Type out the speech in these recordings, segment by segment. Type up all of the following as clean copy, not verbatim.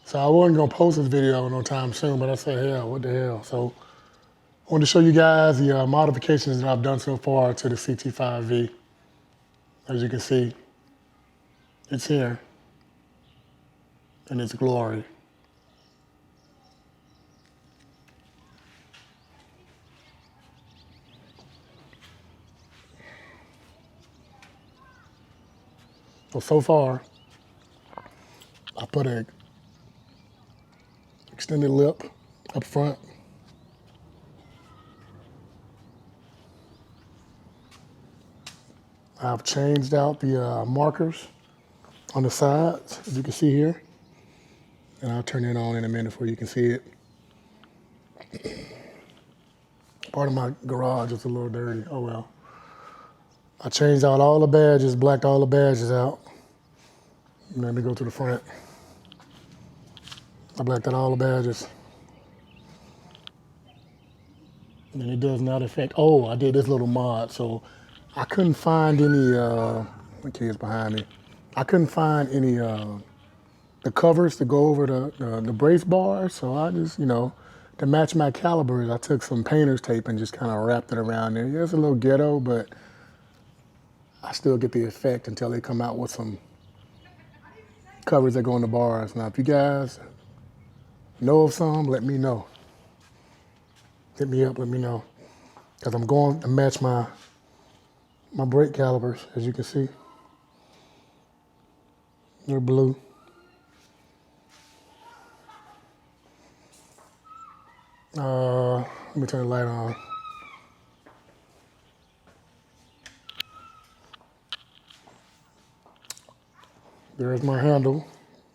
So I wasn't gonna post this video no time soon, but I said, hell, what the hell? So I wanted to show you guys the modifications that I've done so far to the CT5-V. As you can see, it's here in its glory. So far, I put an extended lip up front. I've changed out the markers on the sides, as you can see here. And I'll turn it on in a minute for you can see it. Part of my garage is a little dirty, oh well. I changed out all the badges, blacked all the badges out. And let me go to the front. I blacked out all the badges. And it does not affect, oh, I did this little mod, so I couldn't find any, my kid's behind me. I couldn't find any, the covers to go over the brace bars, so I just, to match my calibers, I took some painter's tape and just kind of wrapped it around there. Yeah, it's a little ghetto, but I still get the effect until they come out with some covers that go on the bars. Now, if you guys know of some, let me know. Hit me up, let me know. Because I'm going to match my brake calipers, as you can see. They're blue. Let me turn the light on. There's my handle,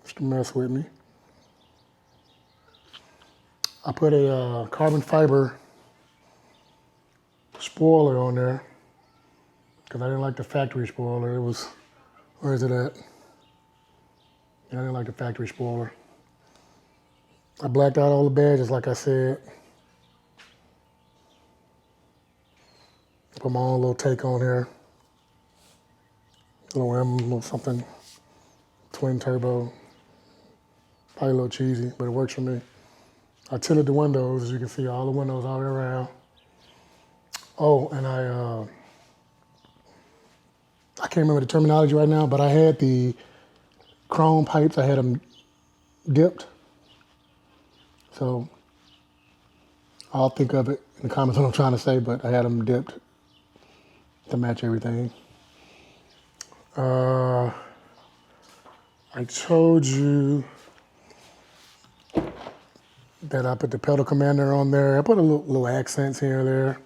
MrMessWitMe. I put a carbon fiber spoiler on there because I didn't like the factory spoiler. It was, where is it at? Yeah, I didn't like the factory spoiler. I blacked out all the badges, like I said. Put my own little take on here. A little M, little something, twin turbo. Probably a little cheesy, but it works for me. I tinted the windows, as you can see, all the windows all the way around. Oh, and I can't remember the terminology right now, but I had the chrome pipes, I had them dipped. So I'll think of it in the comments what I'm trying to say, but I had them dipped to match everything. I told you that I put the pedal commander on there. I put a little accents here and there.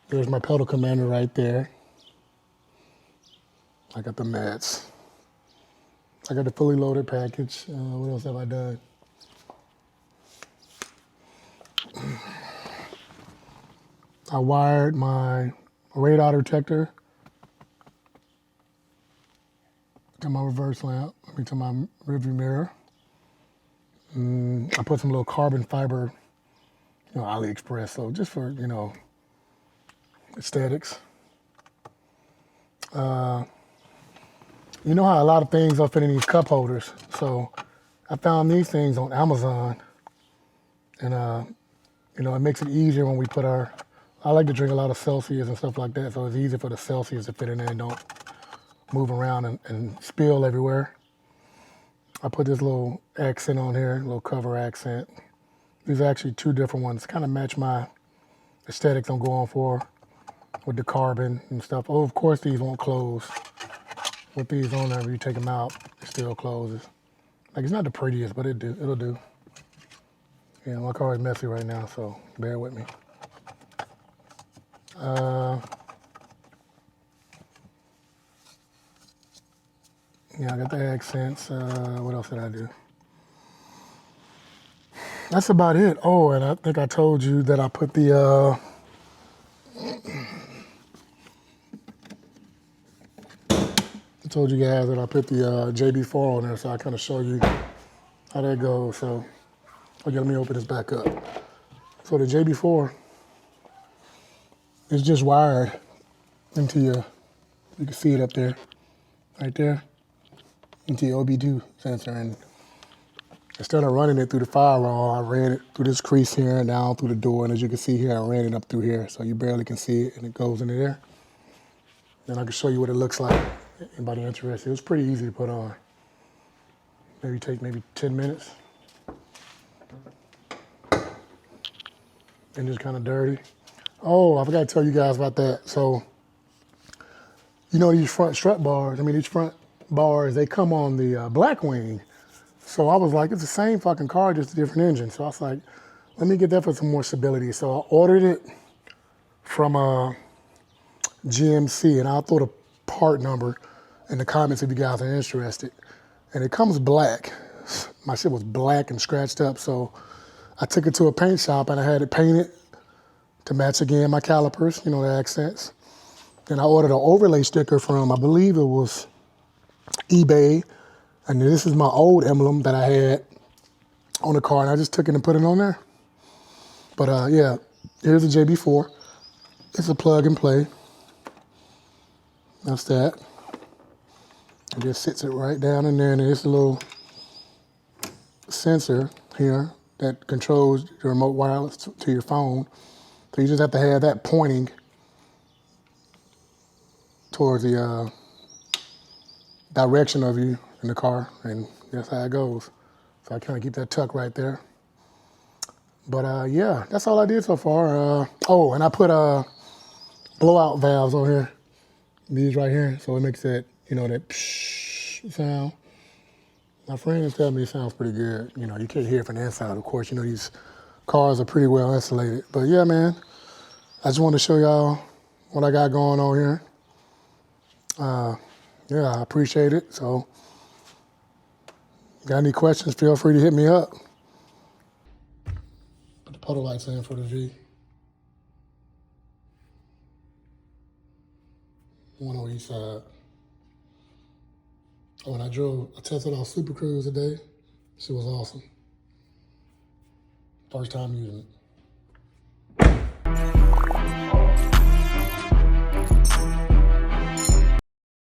There's my pedal commander right there. I got the mats. I got the fully loaded package. What else have I done? I wired my radar detector to my reverse lamp, to my rearview mirror. I put some little carbon fiber, AliExpress, so just for, aesthetics. You know how a lot of things are fit in these cup holders, so I found these things on Amazon, and it makes it easier when we put I like to drink a lot of Celsius and stuff like that, so it's easy for the Celsius to fit in there and don't move around and spill everywhere. I put this little accent on here, little cover accent. These are actually two different ones, kind of match my aesthetics I'm going for with the carbon and stuff. Oh, of course these won't close. With these on there, if you take them out, it still closes. Like, it's not the prettiest, but it'll do. Yeah, my car is messy right now, so bear with me. Yeah, I got the accents. What else did I do? That's about it. Oh, and I think I told you that I put the I told you guys that I put the JB4 on there, so I kind of show you how that goes. So, okay, let me open this back up. So the JB4 is just wired into your, you can see it up there, right there, into your OB2 sensor. And instead of running it through the firewall, I ran it through this crease here and down through the door. And as you can see here, I ran it up through here. So you barely can see it and it goes into there. Then I can show you what it looks like. Anybody interested? It was pretty easy to put on. Maybe take 10 minutes. And just kind of dirty. Oh, I forgot to tell you guys about that. So, you know these front strut bars, these front bars, they come on the black wing. So I was like, it's the same fucking car, just a different engine. So I was like, let me get that for some more stability. So I ordered it from GMC, and I'll throw the part number in the comments if you guys are interested. And it comes black. My shit was black and scratched up, so I took it to a paint shop and I had it painted to match again my calipers, the accents. Then I ordered an overlay sticker from, I believe it was eBay. And this is my old emblem that I had on the car, and I just took it and put it on there. But yeah, here's the JB4. It's a plug and play. That's that. It just sits it right down in there, and there's a little sensor here that controls your remote wireless to your phone. So you just have to have that pointing towards the direction of you in the car, and that's how it goes. So I kind of keep that tuck right there. But yeah, that's all I did so far. Oh, and I put blowout valves on here, these right here, so it makes that, that psh sound. My friends tell me it sounds pretty good. You can't hear it from the inside, of course. These cars are pretty well insulated. But yeah, man, I just wanted to show y'all what I got going on here. Yeah, I appreciate it. So, got any questions, feel free to hit me up. Put the puddle lights in for the V. One on each side. Oh, and I tested out Super Cruise today. She was awesome. First time using it.